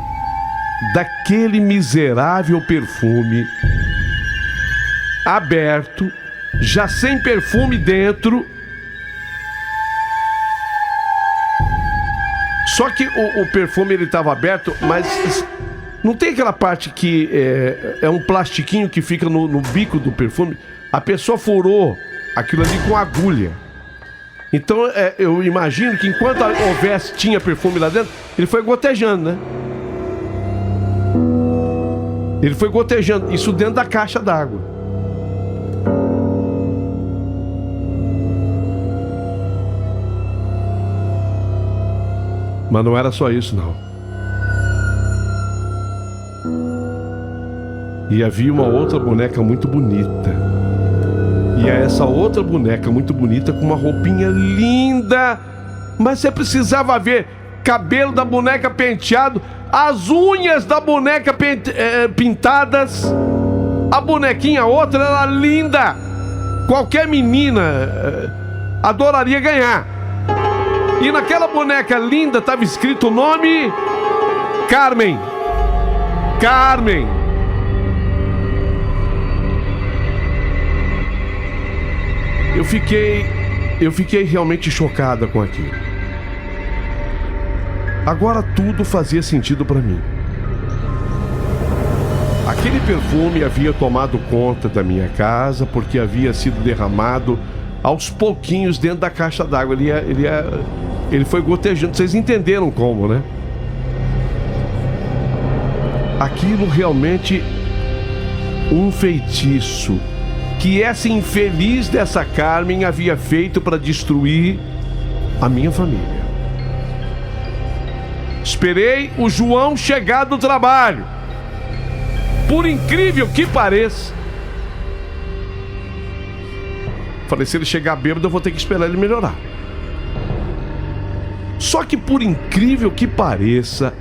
miserável perfume aberto, já sem perfume dentro. Só que o perfume ele estava aberto, mas não tem aquela parte que é um plastiquinho que fica no bico do perfume. A pessoa furou aquilo ali com agulha. Então eu imagino que enquanto tinha perfume lá dentro, ele foi gotejando, né? Ele foi gotejando, isso dentro da caixa d'água. Mas não era só isso, não. E havia uma outra boneca muito bonita. E essa outra boneca muito bonita com uma roupinha linda. Mas você precisava ver cabelo da boneca penteado, as unhas da boneca pintadas. A bonequinha outra era linda. Qualquer menina adoraria ganhar. E naquela boneca linda estava escrito o nome Carmen. Carmen. Eu fiquei realmente chocada com aquilo. Agora tudo fazia sentido para mim. Aquele perfume havia tomado conta da minha casa porque havia sido derramado aos pouquinhos dentro da caixa d'água. Ele foi gotejando. Vocês entenderam como, né? Aquilo realmente um feitiço que essa infeliz dessa Carmen havia feito para destruir a minha família. Esperei o João chegar do trabalho. Por incrível que pareça, falei, se ele chegar bêbado eu vou ter que esperar ele melhorar. Só que por incrível que pareça,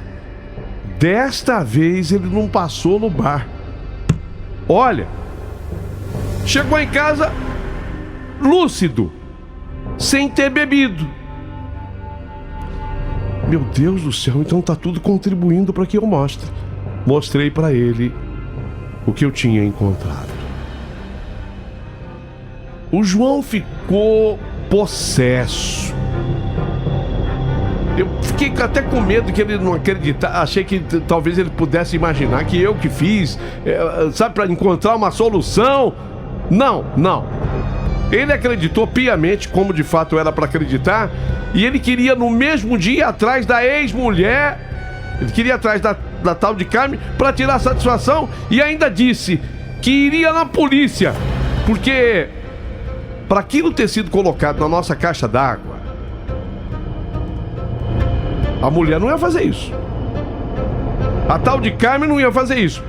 desta vez ele não passou no bar. Olha, chegou em casa lúcido, sem ter bebido. Meu Deus do céu, então tá tudo contribuindo para que eu mostre. Mostrei para ele o que eu tinha encontrado. O João ficou possesso. Eu fiquei até com medo que ele não acreditasse. Achei que talvez ele pudesse imaginar que eu que fiz, sabe, para encontrar uma solução. Não. Ele acreditou piamente, como de fato era para acreditar, e ele queria no mesmo dia ir atrás da ex-mulher. Ele queria ir atrás da tal de Carmen para tirar satisfação, e ainda disse que iria na polícia, porque para aquilo ter sido colocado na nossa caixa d'água, a mulher não ia fazer isso. A tal de Carmen não ia fazer isso.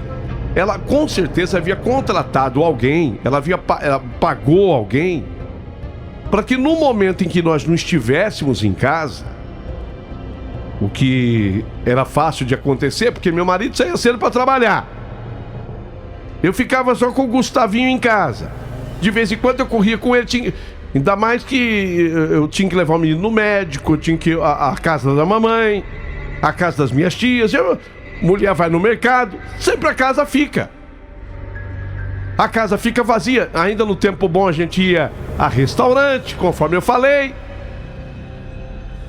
Ela com certeza havia contratado alguém, ela pagou alguém para que no momento em que nós não estivéssemos em casa, o que era fácil de acontecer, porque meu marido saía cedo para trabalhar, eu ficava só com o Gustavinho em casa. De vez em quando eu corria com ele, ainda mais que eu tinha que levar o menino no médico, eu tinha que ir à casa da mamãe, à casa das minhas tias. Mulher vai no mercado, sempre a casa fica. A casa fica vazia. Ainda no tempo bom a gente ia a restaurante, conforme eu falei.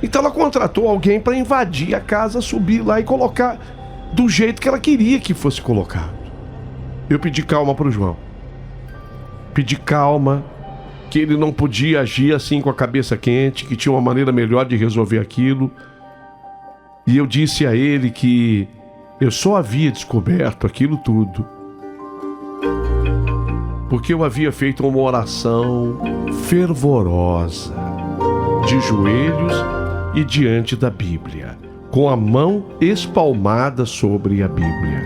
Então ela contratou alguém para invadir a casa, subir lá e colocar do jeito que ela queria que fosse colocado. Eu pedi calma pro João. Pedi calma, que ele não podia agir assim com a cabeça quente, que tinha uma maneira melhor de resolver aquilo. E eu disse a ele que eu só havia descoberto aquilo tudo porque eu havia feito uma oração fervorosa, de joelhos e diante da Bíblia, com a mão espalmada sobre a Bíblia.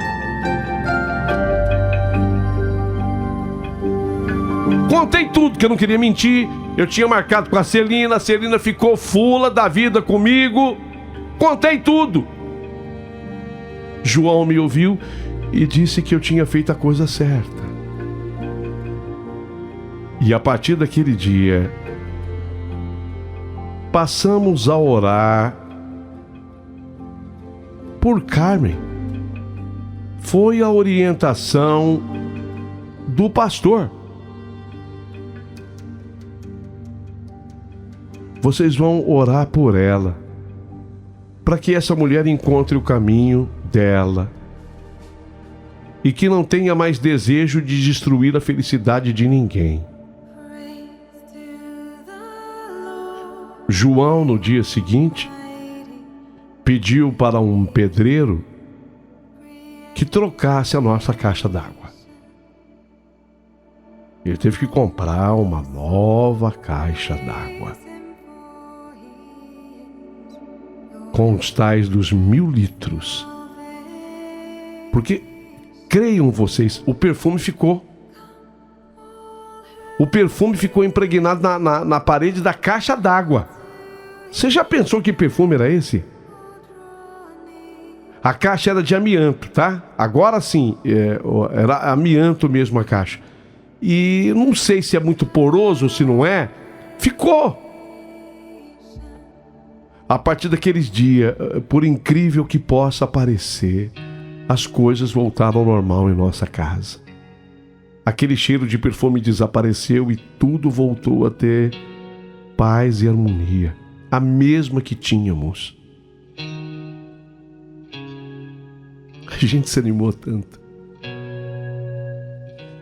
Contei tudo, que eu não queria mentir. Eu tinha marcado com a Celina ficou fula da vida comigo. Contei tudo. João me ouviu e disse que eu tinha feito a coisa certa. E a partir daquele dia, passamos a orar por Carmen. Foi a orientação do pastor. Vocês vão orar por ela, para que essa mulher encontre o caminho dela e que não tenha mais desejo de destruir a felicidade de ninguém. João, no dia seguinte, pediu para um pedreiro que trocasse a nossa caixa d'água. Ele teve que comprar uma nova caixa d'água, com os tais dos 1000 litros. Porque, creiam vocês, o perfume ficou impregnado na parede da caixa d'água. Você já pensou que perfume era esse? A caixa era de amianto, tá? Agora sim, era amianto mesmo a caixa. E não sei se é muito poroso ou se não é. Ficou. A partir daqueles dias, por incrível que possa parecer, as coisas voltaram ao normal em nossa casa. Aquele cheiro de perfume desapareceu e tudo voltou a ter paz e harmonia, a mesma que tínhamos. A gente se animou tanto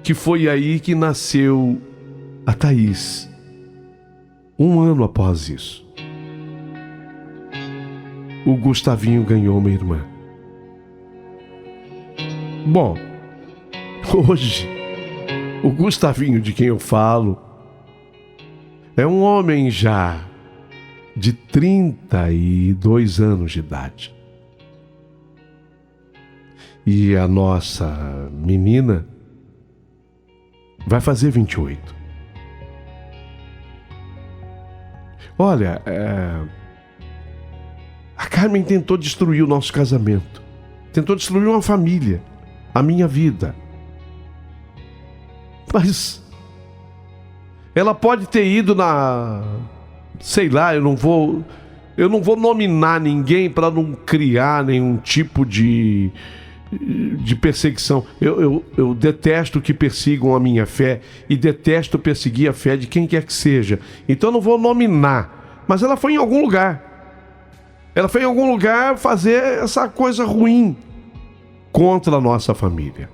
que foi aí que nasceu a Thaís, 1 ano após isso. O Gustavinho ganhou uma irmã. Bom, hoje, o Gustavinho de quem eu falo é um homem já de 32 anos de idade. E a nossa menina vai fazer 28. Olha, a Carmen tentou destruir o nosso casamento. Tentou destruir uma família, a minha vida. Mas ela pode ter ido sei lá, eu não vou Eu não vou nominar ninguém para não criar nenhum tipo de perseguição. Eu detesto que persigam a minha fé e detesto perseguir a fé de quem quer que seja. Então eu não vou nominar. Mas ela foi em algum lugar. Ela foi em algum lugar fazer essa coisa ruim contra a nossa família.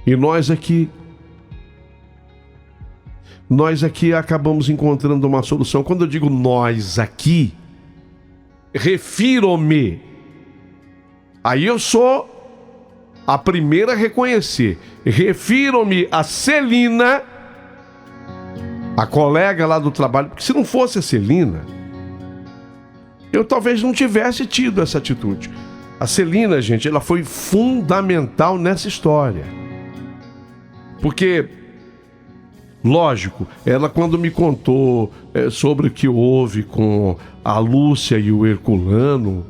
E nós aqui acabamos encontrando uma solução. Quando eu digo nós aqui, refiro-me. Aí eu sou a primeira a reconhecer. Refiro-me a Celina, a colega lá do trabalho, porque se não fosse a Celina, eu talvez não tivesse tido essa atitude. A Celina, gente, ela foi fundamental nessa história. Porque, lógico, ela quando me contou sobre o que houve com a Lúcia e o Herculano,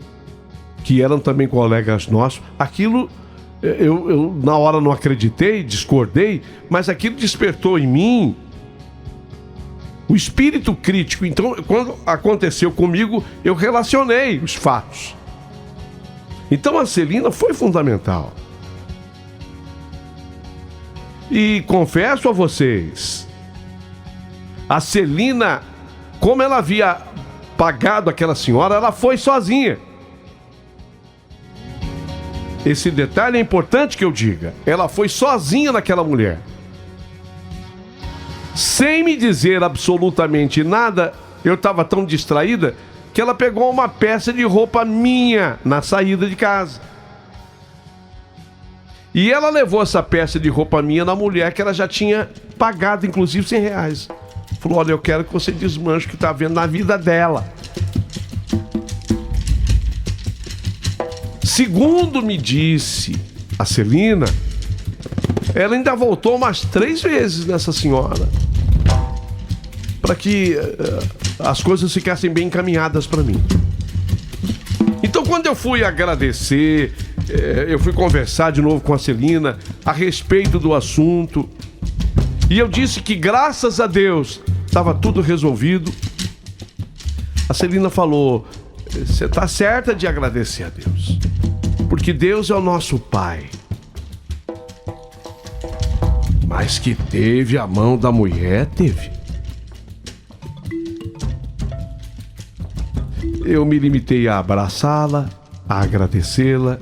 que eram também colegas nossos, aquilo eu na hora não acreditei, discordei, mas aquilo despertou em mim o espírito crítico. Então, quando aconteceu comigo, eu relacionei os fatos. Então a Celina foi fundamental. E confesso a vocês, a Celina, como ela havia pagado aquela senhora, ela foi sozinha. Esse detalhe é importante que eu diga. Ela foi sozinha naquela mulher. Sem me dizer absolutamente nada, eu estava tão distraída que ela pegou uma peça de roupa minha na saída de casa. E ela levou essa peça de roupa minha na mulher que ela já tinha pagado, inclusive, R$100. Falou, olha, eu quero que você desmanche o que está vendo na vida dela. Segundo me disse a Celina, ela ainda voltou umas 3 vezes nessa senhora para que as coisas ficassem bem encaminhadas para mim. Então, quando eu fui agradecer, eu fui conversar de novo com a Celina a respeito do assunto, e eu disse que, graças a Deus, estava tudo resolvido. A Celina falou, você está certa de agradecer a Deus, porque Deus é o nosso Pai. Mas que teve a mão da mulher, teve. Eu me limitei a abraçá-la, a agradecê-la,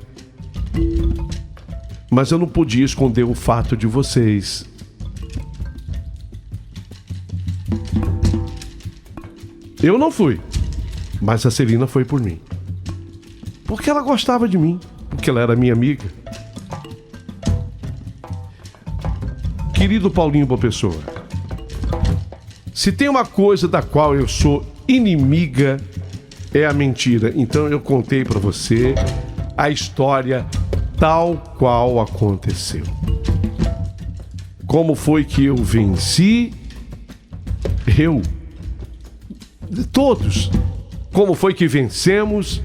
mas eu não podia esconder o fato de vocês. Eu não fui, mas a Celina foi por mim. Porque ela gostava de mim, porque ela era minha amiga. Querido Paulinho Boa Pessoa, se tem uma coisa da qual eu sou inimiga, é a mentira. Então eu contei para você a história tal qual aconteceu. Como foi que eu venci? Todos. Como foi que vencemos?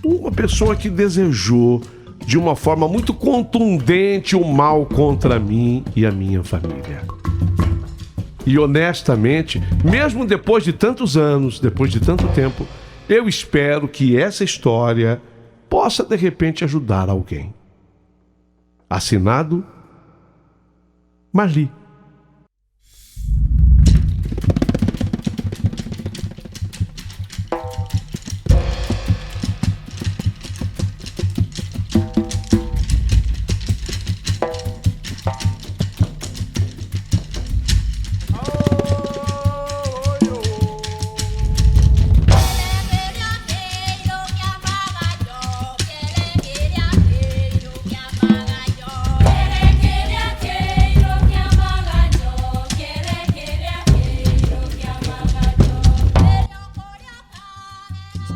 Uma pessoa que desejou de uma forma muito contundente o mal contra mim e a minha família. E honestamente, mesmo depois de tantos anos, depois de tanto tempo, eu espero que essa história possa de repente ajudar alguém. Assinado Marli.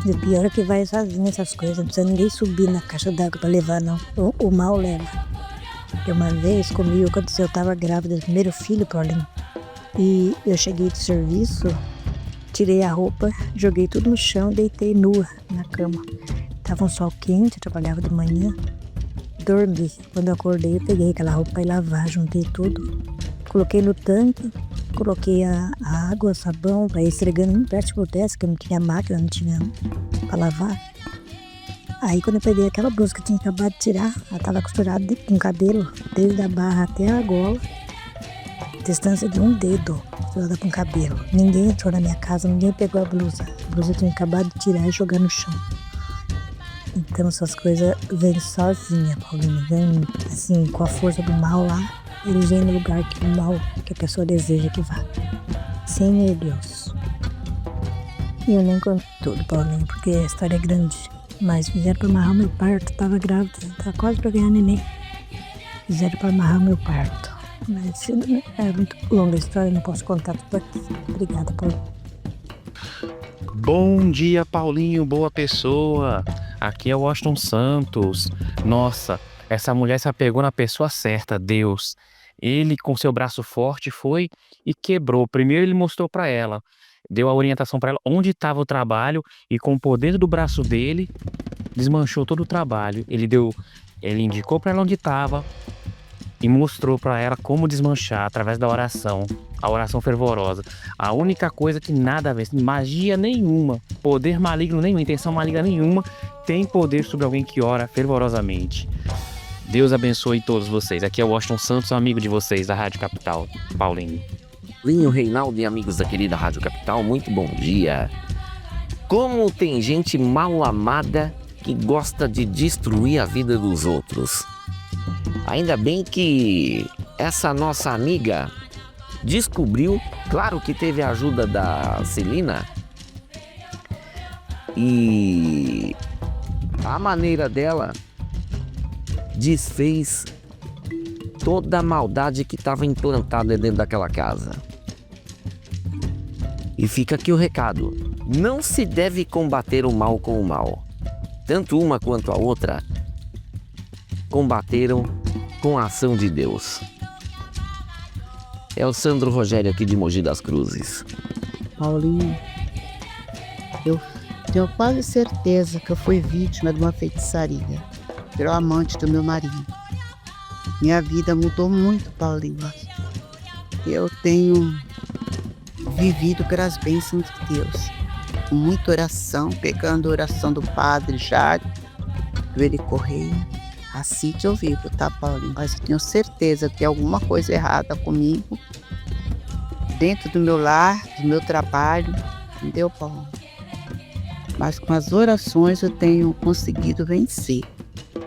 O pior é que vai sozinho essas coisas, não precisa ninguém subir na caixa d'água pra levar, não. O mal leva. E uma vez comigo aconteceu, eu tava grávida do primeiro filho, Paulinho. E eu cheguei do serviço, tirei a roupa, joguei tudo no chão e deitei nua na cama. Tava um sol quente, eu trabalhava de manhã. Dormi. Quando eu acordei, eu peguei aquela roupa pra ir lavar, juntei tudo. Coloquei no tanque Coloquei a água, sabão, para ir esfregando em perto que pudesse, que eu não tinha máquina, não tinha para lavar. Aí quando eu peguei aquela blusa que eu tinha acabado de tirar, ela estava costurada com cabelo, desde a barra até a gola, distância de um dedo, costurada com cabelo. Ninguém entrou na minha casa, ninguém pegou a blusa. A blusa eu tinha acabado de tirar e jogar no chão. Então essas coisas vêm sozinha, Paulinho. Vem assim, com a força do mal lá, ele vem no lugar que o mal, que a pessoa deseja que vá. Sem ele, Deus. E eu nem conto tudo, Paulinho, porque a história é grande. Mas fizeram pra amarrar meu parto, tava grávida, tava quase pra ganhar neném. Fizeram pra amarrar meu parto. Mas é muito longa a história, não posso contar tudo aqui. Obrigada, Paulinho. Bom dia, Paulinho, boa pessoa. Aqui é o Washington Santos. Nossa, essa mulher se apegou na pessoa certa, Deus. Ele, com seu braço forte, foi e quebrou. Primeiro ele mostrou para ela, deu a orientação para ela onde estava o trabalho e com o poder do braço dele, desmanchou todo o trabalho. Ele indicou para ela onde estava e mostrou para ela como desmanchar através da oração, a oração fervorosa. A única coisa que nada a ver, magia nenhuma, poder maligno nenhum, intenção maligna nenhuma, tem poder sobre alguém que ora fervorosamente. Deus abençoe todos vocês. Aqui é o Washington Santos, amigo de vocês da Rádio Capital, Paulinho. Linho, Reinaldo e amigos da querida Rádio Capital, muito bom dia. Como tem gente mal amada que gosta de destruir a vida dos outros. Ainda bem que essa nossa amiga descobriu, claro que teve a ajuda da Celina, e a maneira dela desfez toda a maldade que estava implantada dentro daquela casa. E fica aqui o recado: não se deve combater o mal com o mal. Tanto uma quanto a outra combateram com a ação de Deus. É o Sandro Rogério aqui de Mogi das Cruzes. Paulinho, eu tenho quase certeza que eu fui vítima de uma feitiçaria pelo amante do meu marido. Minha vida mudou muito, Paulinho. Eu tenho vivido pelas bênçãos de Deus, com muita oração, pegando a oração do Padre Jário, do Eli Correia. Assim que eu vivo, tá, Paulinho? Mas eu tenho certeza que tem alguma coisa errada comigo, dentro do meu lar, do meu trabalho, entendeu, Paulinho? Mas com as orações eu tenho conseguido vencer.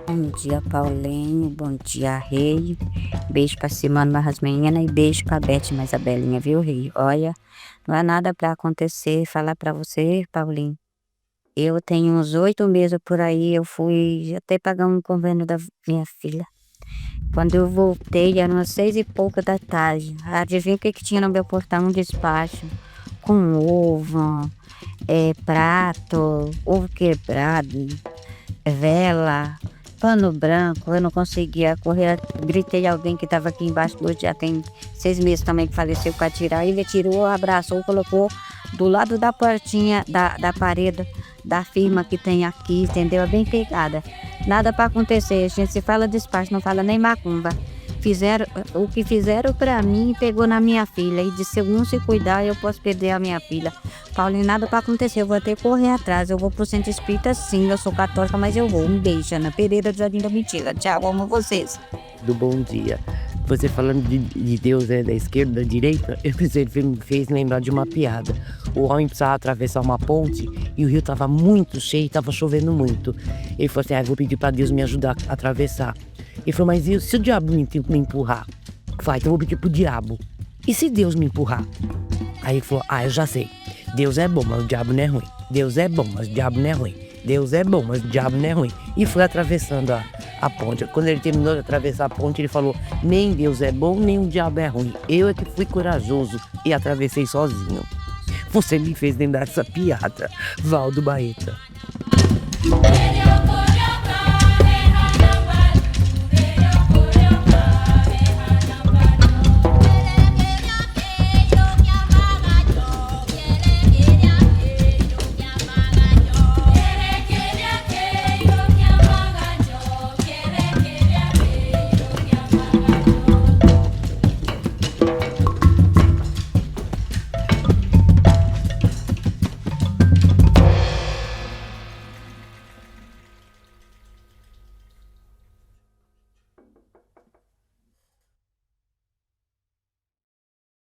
Bom dia, Paulinho. Bom dia, Rei. Beijo pra Simone mais meninas e beijo pra Beth mais a Belinha, viu, Rei? Olha, não há nada pra acontecer. Falar pra você, Paulinho. Eu tenho uns 8 meses por aí, eu fui até pagar um convênio da minha filha. Quando eu voltei, eram umas 6 e pouca da tarde. Adivinha o que tinha no meu portão? Um despacho com ovo, prato, ovo quebrado, vela, pano branco. Eu não conseguia correr, gritei a alguém que estava aqui embaixo, hoje já tem 6 meses também que faleceu, para tirar. Ele tirou, abraçou, colocou do lado da portinha, da parede da firma que tem aqui, entendeu? É bem pegada. Nada para acontecer, a gente se fala despacho, não fala nem macumba. O que fizeram para mim pegou na minha filha e de segundo se cuidar eu posso perder a minha filha. Paulinho, nada para acontecer, eu vou ter que correr atrás. Eu vou pro centro espírita sim, eu sou católica, mas eu vou. Um beijo, Ana Pereira do Jardim da Mentira. Tchau, amo vocês. Do bom dia. Você falando de Deus da esquerda, da direita, me fez lembrar de uma piada. O homem precisava atravessar uma ponte e o rio estava muito cheio, estava chovendo muito. Ele falou assim, vou pedir para Deus me ajudar a atravessar. Ele falou, mas e se o diabo me empurrar? Então eu vou pedir pro diabo. E se Deus me empurrar? Aí ele falou, eu já sei. Deus é bom, mas o diabo não é ruim. Deus é bom, mas o diabo não é ruim. Deus é bom, mas o diabo não é ruim. E foi atravessando a ponte. Quando ele terminou de atravessar a ponte, ele falou, nem Deus é bom, nem o diabo é ruim. Eu é que fui corajoso e atravessei sozinho. Você me fez lembrar dessa piada, Valdo Baeta.